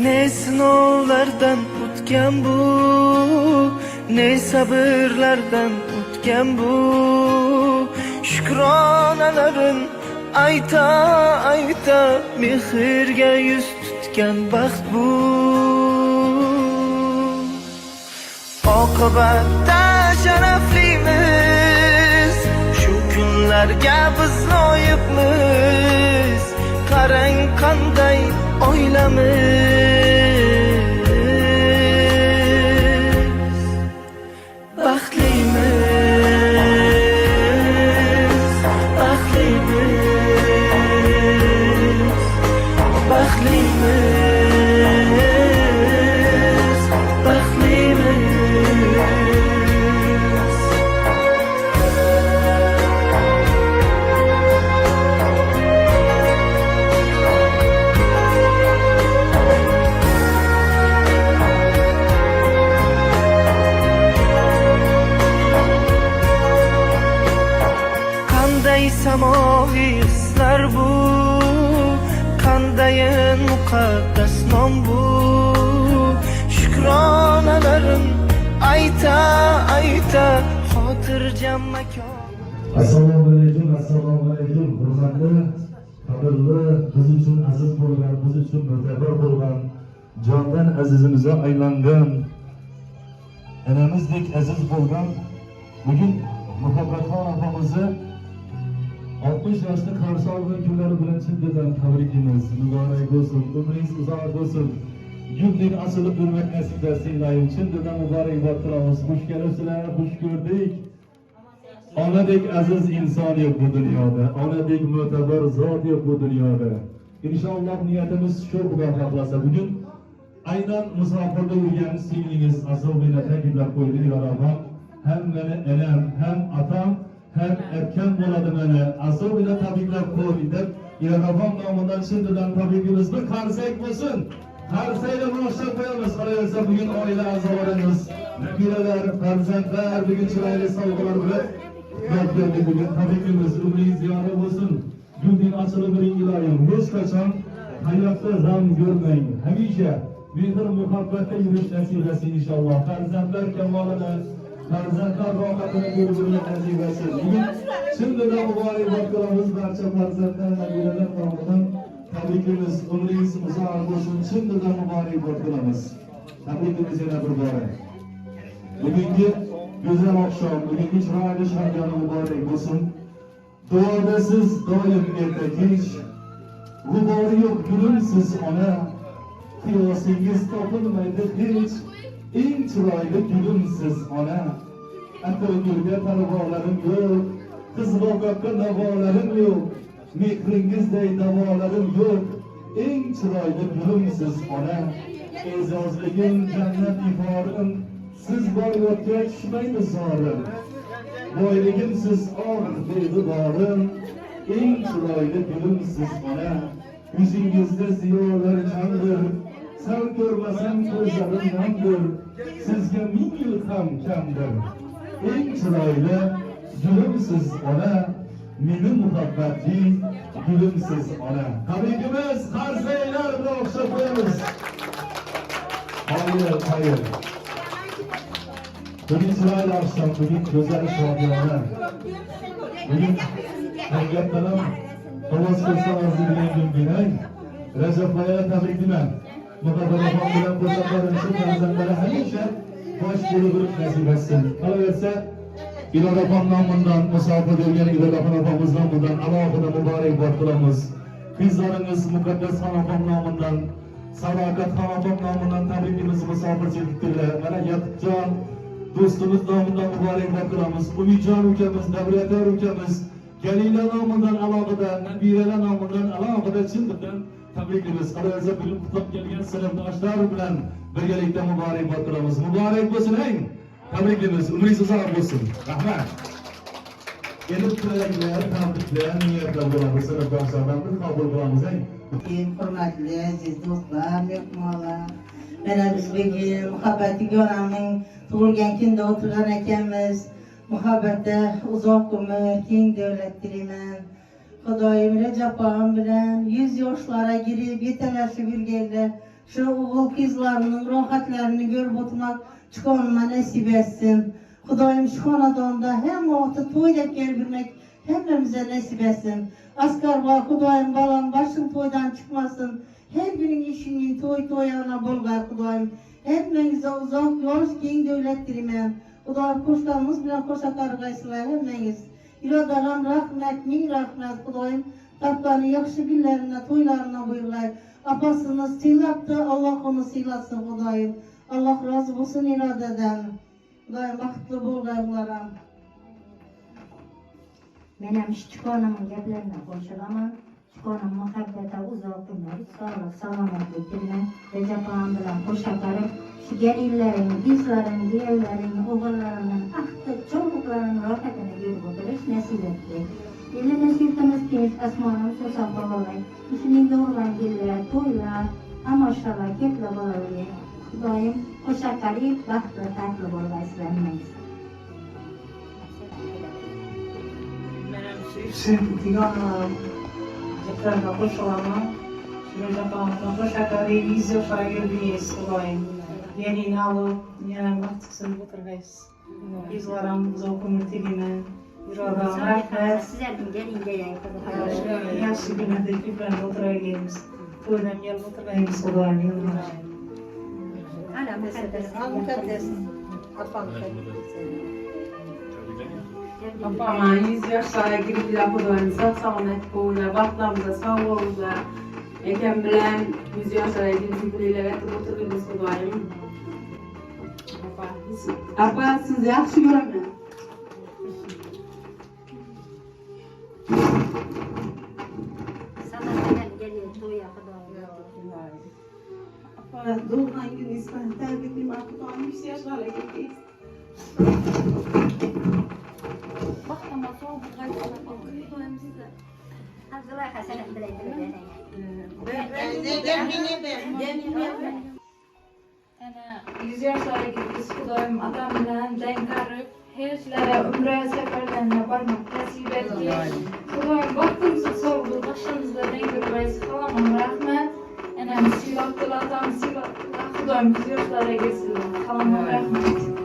Ne sinovlardan o'tgan bu, ne sabırlardan o'tgan bu. Shukronalarin ayta ayta mehrga yuz tutgan baxt bu. Oqibatda sharaflimiz, shu kunlarga biz loyiqmiz. Qarang qanday oilamiz, baxtlimiz, baxtlimiz, baxtlimiz, baxtlimiz. Qanday samoviy hislar bu, qandayin muqaddas nom bu. Shukronalarim ayta ayta xotirjam makon. Assalomu alaykum, hurmatli, qadrli, biz uchun aziz bo'lgan, biz uchun mo'tabar bo'lgan, jondan azizimizga aylangan, onamizdek aziz bo'lgan, bugun Muhabbatxon opamizni 60 yoshni qarshi olgan kunlari bilan chindan tabriklaymiz. Muborak bo'lsin, umringiz uzoq bo'lsin. Gulning ochilib yurmak nasib etsin ilohim. Chindan muborakbod qilamiz. Xush kelibsizlar, xush ko'rdik. Onadek aziz inson yo'q bu dunyoda, onadek mo'tabar zot yo'q bu dunyoda. Inshaalloh niyatimiz shu, Xudo xohlasa. Bugun aynan musofirda yurgan singlingiz Asobina ta'kidlab qo'ydi, yo'laman. Hem meni enam, hem atam, hem erken bo'ladi meni. Asobina tabriklab qo'ydi deb, yo'laman nomidan chindan tabrikimizni qarsak bo'lsin. Qarsayla boshlab qo'yamiz. Qolaversa bugun oila a'zolarimiz, nabiralar, farzandlar bugun chiroyli sovg'alar bilan Rabbim bugün tabrikimiz, umringiz ziyoda bo'lsin. Gulning ochilib yuring ilohim. Hech qachon hayotda g'am ko'rmang. Hamisha mehr muhabbatda yurish nasib etsin inshaalloh. Farzandlar kamolini, farzandlar rohatini ko'rishni nasib etsin. Bugun chindan muborakbod qilamiz barcha farzandlar, nabiralar nomidan tabrikimiz, umringiz uzoq bo'lsin. Chindan muborakbod qilamiz. Tabrikimiz yana bir bora. Bugungi güzel akşam, bugungi chiroyli shodiyona muborak bo'lsin. Duoda siz doim ertakish, g'ubori yo'q gulumsiz ona, qiyosingiz topilmaydi hech, eng chiroyli gulumsiz ona. Atirgulga parvolarim yo'q, qizg'oqqa navolarim yo'q, mehringizday davolarim yo'q, eng chiroyli gulumsiz ona. E'zozligim jannat iforim, siz bor yotga tushmaydi zorim. Boyligimsiz or beg'uborim, eng chiroyli gulimsiz ona. Yuzingizda ziyolar chamdir, sal ko'rmasam ko'zlarim namdir, sizga 1000 yil ham kamdir. Eng chiroyli gulimsiz ona, meni muhabbatli gulimsiz ona. Tabrikimiz, qarsaylar bilan o'xshab qo'yamiz. Hayır. Bugün chiroyli akşam, bugün go'zal shodiyona. Bugün hayratlanam, ovoz qilsam arzigan kun bilan Rajab boyani tabriklayman. Muhabbat opam bilan qo'shaqlarim shu farzandlari hamisha bosh bo'lib nasib etsin. Qolaversa, Ilora opam nomidan, musofir bo'lgan Ilora opamiz nomidan alohida muborakbod qilamiz. Qizlaringiz Muqaddasxon opam nomidan, Sadoqatxon opam nomidan tabrikimizni musofirchiliklar. Mana Yaqubjon do'stimiz nomidan muborakbod qilamiz. Umidjon ukamiz, Davlatlar ukamiz, Galila nomidan alohida, Nabiralar nomidan alohida chindan tabriklaymiz. Qolaversa bugun qutlab kelgan sinfdoshlar bilan birgalikda muborakbod qilamiz. Muborak bo'lsin eng. Tabriklaymiz. Umringiz uzoq bo'lsin. Rahmat. Endi tilaklar, tabriklar, niyatlar bo'ladi. Sinfdoshlardan bir qabul qilamiz eng. Hurmatli aziz do'stlar, mehmonlar. Mana biz bugun muhabbati onamning tug'ilgan kunida o'tirgan ekanmiz. Muhabbatda uzoq umr, keng davlat tilayman. Xudoyim Rajab opam bilan 100 yoshlarga girib yetalashib yurganlar şu oğul kızlarının rahatlarını görüp oturmak çıkanıma nasip etsin. Kudayım şu konadonda hem oğutu toydap gelbilmek hepimize nasip etsin. Asgar var Kudayım balan başın toydan çıkmasın. Her birinin işinin toyana bolgar Kudayım. Hepinize uzak yol giyin devlettirmem. Kudayım koşlarımız bilen koşakları kaysılar hepiniz. İladaram rahmet, min rahmet Kudayım. Taplarını yakşı günlerine, toylarına buyurlar. Apasını silaptı, Allah onu silasın Kudayım. Allah razı olsun iradeden. Kudayım vakitli bolgarlarım. Benim çıkanımın geplerine koşulamam. Çıkanım muhabbete uzak günler, sağlık, selametlik dilmen. Recep Ağam bilen koşakarım. Şu gelillerin, bizlerin, diğerlerin, oğullarının, aktık çocukların rahatını görüp oturuş nasip etti. Elimiz yurtumuz tez, asmanım susak babalar. İşinin doğrulan giller, toylar, amaçlarla keple babalar. Kudayım koşakarı, bahtlı, tatlı bolgaysılarmayız. Diganım, ceplerine koşulamam. Recep Ağam'dan koşakarı, yüz yaşa girmeyiz Kudayım. Yerini alıp, yani vaktiksini oturgayız. Bizlerim uzak ömür dilime. İradam rahmet. Sizlerden gelin gelin. Yaxshi günlarda ko'plarni o'tiraymiz. To'ydan kelib o'tiraymiz Xudoning Ana mukaddes. mukaddes. Apama 100 yaşlara girdiler Xudoyim sağ salomat bo'linglar, baxtlarimizda sog' bo'linglar. Akam bilan 100 yaşlara girdilar, aytib o'tiribmiz Xudoyim. Apa, sizni yaxshi ko'raman. Sabahdan gelin to'ya Xudoyim. Apa, doğulan gününüzden təbriklərim Xudoyim 100 yaşlara girdiz. Baxtama soğuk qaytana Xudoyim size. Abdullah Hasan bilen Ana 100 yaşlara girdiz Xudoyim atam bilan jang qarib hechlara umra safarlarına barmak nasip etdi. Xudoyim baxtimsiz sog' bo'l, boshimizda jang ko'rmaysiz. Halamam rahmat. Ana silabdilar, atam silabdilar. Xudoyim 100 yaşlara girsinlar. Halamam rahmat.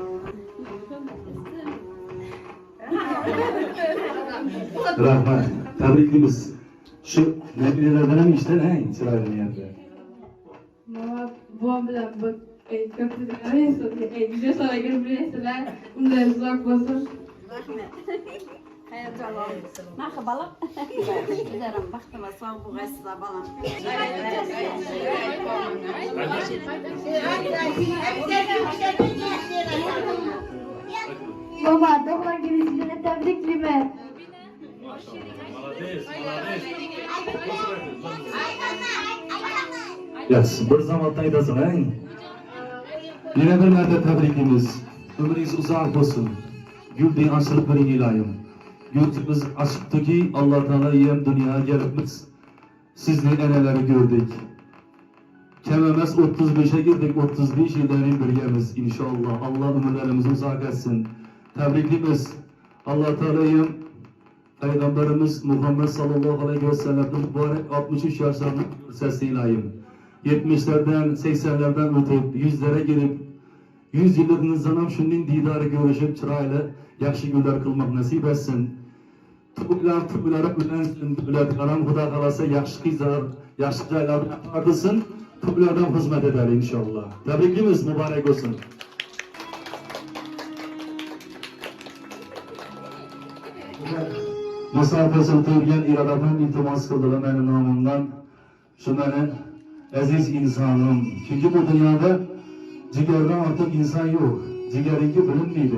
Rahmat. Tabrikimiz. Şu nebilerden hem işte ne? Çıraylı yerde. Babam bilan köprüde 100 yaşlara girmeyseler, bundan uzak olsun. Merhabalar. Güzelim, baxtıma sağ bulgaysızlar balam. Baba, doğulan gününüzü tebriklime. Yes, bir zamanla aytasın ha? Yine bir merde tebrikimiz. Ömrünüz uzak olsun. Güldeğin açılıp verin ilayım. Gültümüz açıktı ki Allah Teala yem dünyaya gelipmiz. Sizli eneleri gördük. Kememez 35'e girdik, 35 yılların birgemiz inşallah. Allah ömürlerimizi uzak etsin. Tebriklimiz. Allah Teala'yım Peygamberimiz Muhammed sallallahu aleyhi ve sellem'in mübarek 63 yaşlarını sesliğinayım. 70'lerden, 80'lerden ötüp, 100'lere girip, 100 yıllarınızdan hem şunun didarı görüşüp, çırayla yakşı günler kılmak nasip etsin. Tübüleri ülensin, tübüleri karan huda kalasa yakşı kızlar, yakşı caylardan ardısın, tübülerden hizmet eder inşallah. Tebriklimiz mübarek olsun. Mesafesini turgan iradamın iltimas kıldılar benim namımdan. Şu benim aziz insanım. Çünkü bu dünyada cigerden artık insan yok. Cigerinki bilinmeydi.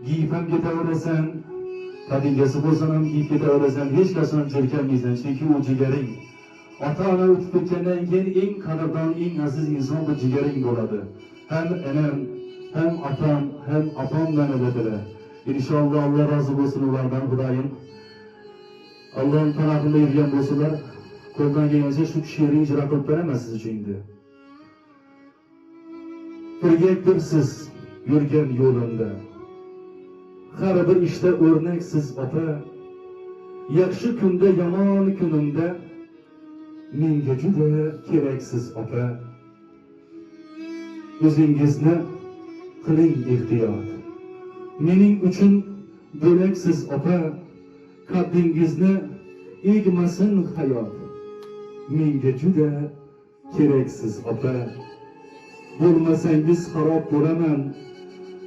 Giyip hem getirirsen, kadingesi bozanım giyip getirirsen hiç kesin çirkenmeysen. Çünkü o cigerin. Ata-ana ötüp geçenden en kadırdan en aziz insan bu cigerin boladı. Hem enem, hem atam, hem apam beni dediler. İnşallah Allah razı olsun onlardan Hudayım. Allah'ın tarafında yürüyen olsalar, koldan gelince şu şiirini icra kılıp veremezsiniz şimdi. Birgekdirsiz yürgen yolunda. Her bir işte örneksiz ata, yakşı günde yaman gününde, minge cüde gereksiz ata. o'zingizni qiling ehtiyot. Mening uchun bo'laksiz opa, qaddingizni egmasin hayot. Menga juda keraksiz opa, bo'lmasangiz xarob bo'laman.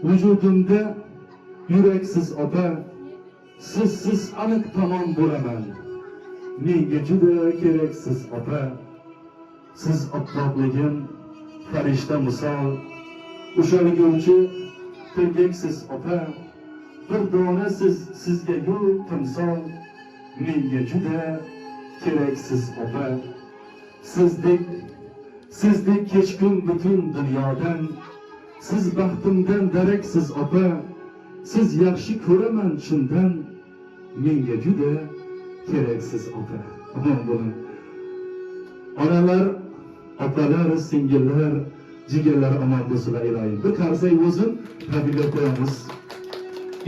Vujudimda yuraksiz opa, sizsiz aniq tamom bo'laman. Menga juda keraksiz opa, siz oppoqligim farishta misol, ushalguvchi tergaksiz opa, bir dona sizga yo'q timsol. Menga juda keraksiz opa, sizdek kechkim butun dunyodan, siz baxtimdan daraksiz opa, siz yaxshi ko'raman shundan. Menga juda keraksiz opa. Aman bo'lin. Onalar, opalar, singillar, jigarlar aman bo'lsinlar iloyim. Bir qarsak o'zim tabriklar qo'yamiz.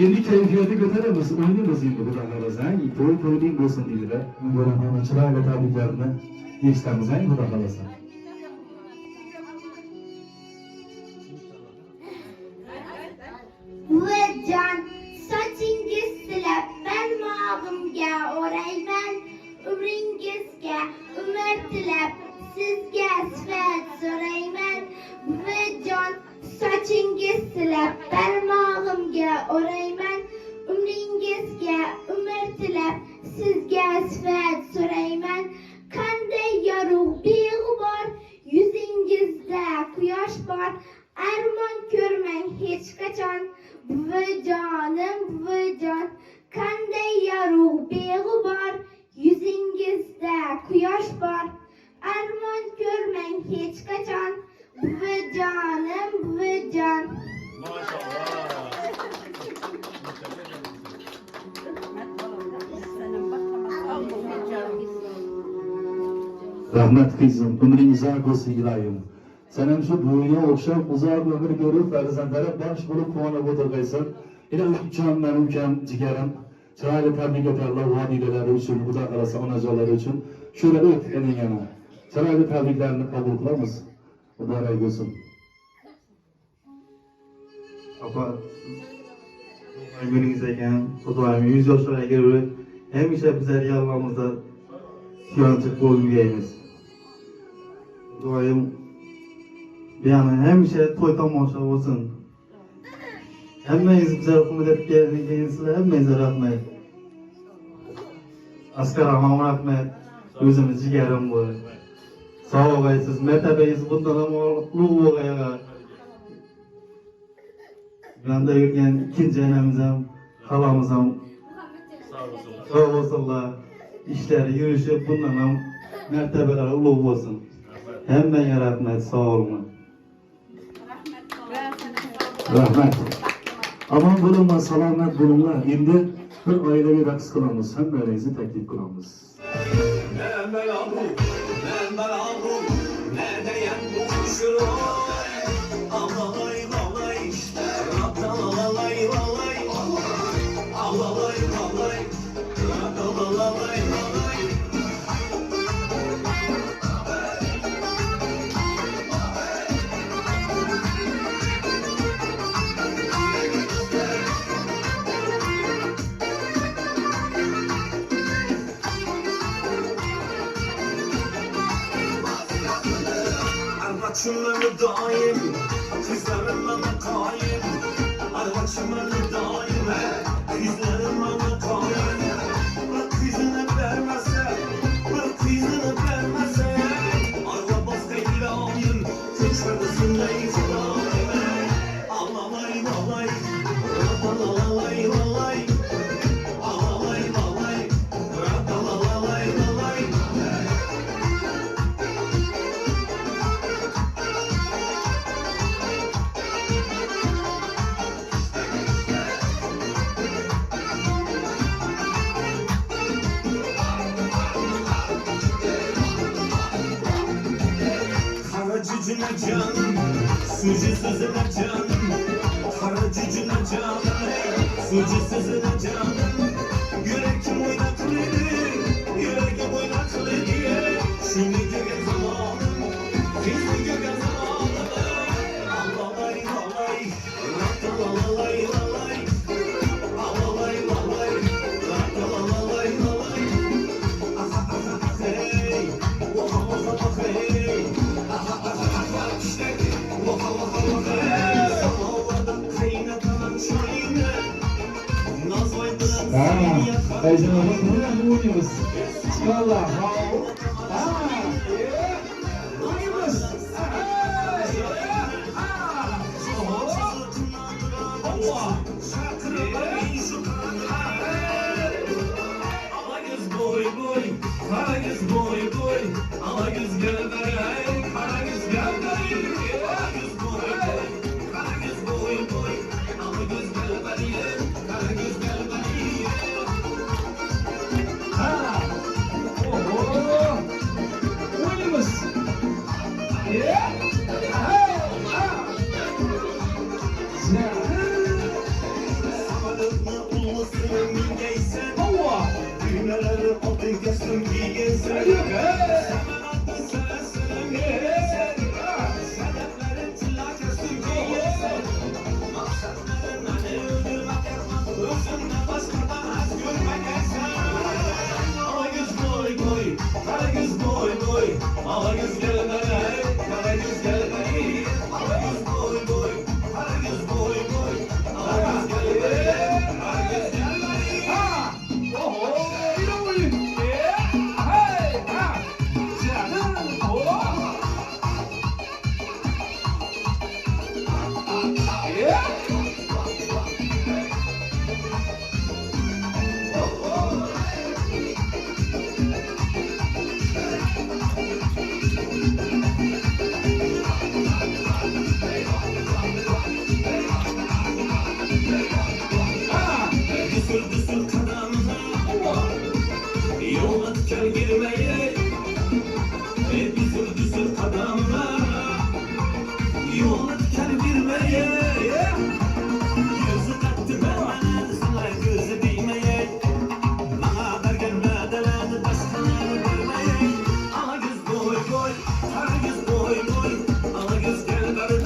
Endi kayfiyatni ko'taramiz, o'ynaymiz endi xudo xolasa. To'y-to'ylik bo'lsin deydilar. Bo'lin hamma chiroyli tabriklarni eshitamiz, xudo xolasa. Buvajon, sochingiz silab barmog'imga o'rayman, umringizga umr tilab sizga sifat so'rayman. Buvajon, sochingiz silab barmog'imga o'rayman, umringizga umr tilab sizga sifat so'rayman. Qanday yorug' beg'ubor yuzingizda quyosh bor, armon ko'rmang hech qachon. Buvajonim, buvajon, qanday yorug' beg'ubor yuzingizda quyosh bor, armon ko'rmang hech qachon. Buvajonim, buvajon. Rahmat qizim, umring uzoq bo'lsin iloyim. Sen ham shu bo'yga o'xshab uzoq umr ko'rib, farzandlari bosh bo'lib quvonib o'tirgaysan. Ilohim, mening ukam, jigarim, chiroyli tabriklar vodiyalari uchun, xudo xolasa onajonlari uchun shura o't ening yana. Chiroyli tabriklarni qabul qilamiz. Muborak bo'lsin. Opa, gününüz ekan, Xudoyim 100 yoshlarga kirib, hamisha bizlar yolg'onimizda suyanchiq bo'lmaymiz. Xudoyim yani hamisha to'y tomosha bo'lsin. Hammangiz bizlar hurmat etganingiz hammangizga rahmat. Askar amam rahmat. O'zimiz jigarim bu. Sağ olaysiz, mertebeyiz bundan ham ulug' bo'lg'ayga. Yanda yurgan ikinci enemiz ham, halamiz ham sağ olsunlar. İşleri yürüşüp bundan ham mertebeler ulug' bo'lsin. Hammaga rahmat, sağ olun. Rahmat. Aman bo'linglar, salomat bo'linglar. Endi bir oilaviy raqs qilamiz, hammangizni taklif qilamiz. Arvaçımları daim, kızlarım bana kaim. Arvaçımları daim, kızlarım bana kaim. Bırak kızını vermezse, bırak kızını vermezse. Arva baskıyla ayın, kışkırtısında izlerim. Ağlalay, ağlay, ağlalay, ağlay. Ağlalay, ağlay, ağlalay, ağlay. Cücüne can, sucu sözüne can. Kara cücüne can, sucu sözüne can. Yürekim oynaklıydı, yürekim oynaklıydı. Şimdi gögen zamanım, şimdi gögen zamanım. Ejderha bunu oynayımız. Çıkarlar. Oynayımız. Allah. Boy boy, Karagöz boy boy, Alagöz gel beri, Karagöz gel beri, Alagöz boy boy, Karagöz boy boy, Alagöz gel beri, Karagöz gel beri. Ha. Oho. Oynayımız. Sağlıklı olmasın bilgeysen, Allah. düğmeleri atı kestim giyeysen. Seven attı sevesin giyeysen, sedeflerin çilla kestim giyeysen. Maksatların hani öldürmek yapmak, özünle başkadan az görmeyeceksen. Alagöz boy boy, Karagöz boy boy, Alagöz gel beri, Karagöz gel beri. Alagöz boy boy, Karagöz boy boy, Alagöz gel beri, Karagöz gel beri. Ha. Oho. Bir oyun. Hey. Ha. Canım. Oh. Düsür düsür kadamına yola diker girmeye. Düsür düsür kadamına yola diker girmeye. Gözü kattı benden sana gözü değmeye. Bana der gelmeden başkaları görmeye. Alagöz boy boy, Karagöz boy boy, Alagöz gel beri,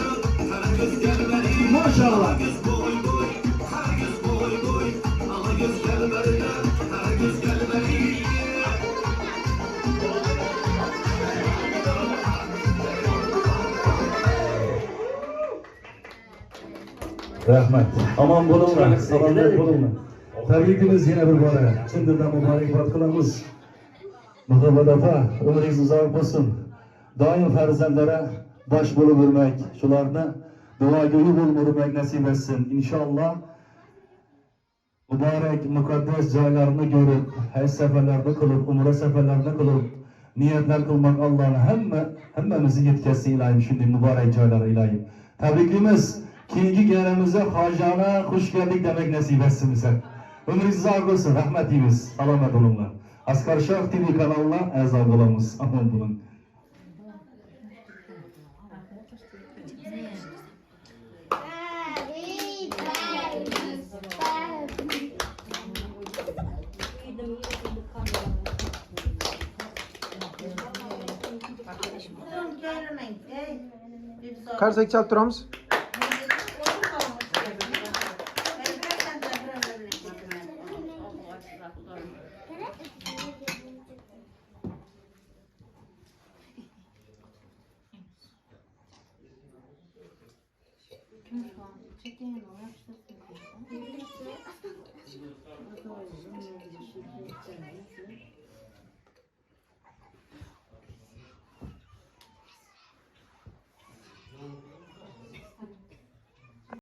Karagöz gel beri. Maşallah. Alagöz boy boy, Karagöz boy boy, Alagöz gel beri, Karagöz gel beri. Rahmet. Aman bulunlar. Selamet bulunlar. Tebrikimiz yine bir bora. Şimdiden mübarek kılamiz. Muhammad Apa, ömrünüz uzak olsun. Daim farzandlara baş bulup yürmek, şularni duogo'yi bo'lib yurmak nasib etsin. İnşallah mübarek, mukaddes joylarni ko'rib, haj safarlarini qilib, umra safarlarini qilib, niyatlar qilmak Allah'ın hammamizni yetkazsin ilohim shunday mübarek joylar ilohim. Tabrikimiz keyingi garamizga hojona xush keldik demek nasib etsin bize. Ömrünüz uzak olsun, rahmat deymiz. Salomat bo'linglar. Asqar Shoh TV kanalına a'zo bo'lamiz. Aman bo'lin. Qarsak chalib turamiz. Çekin,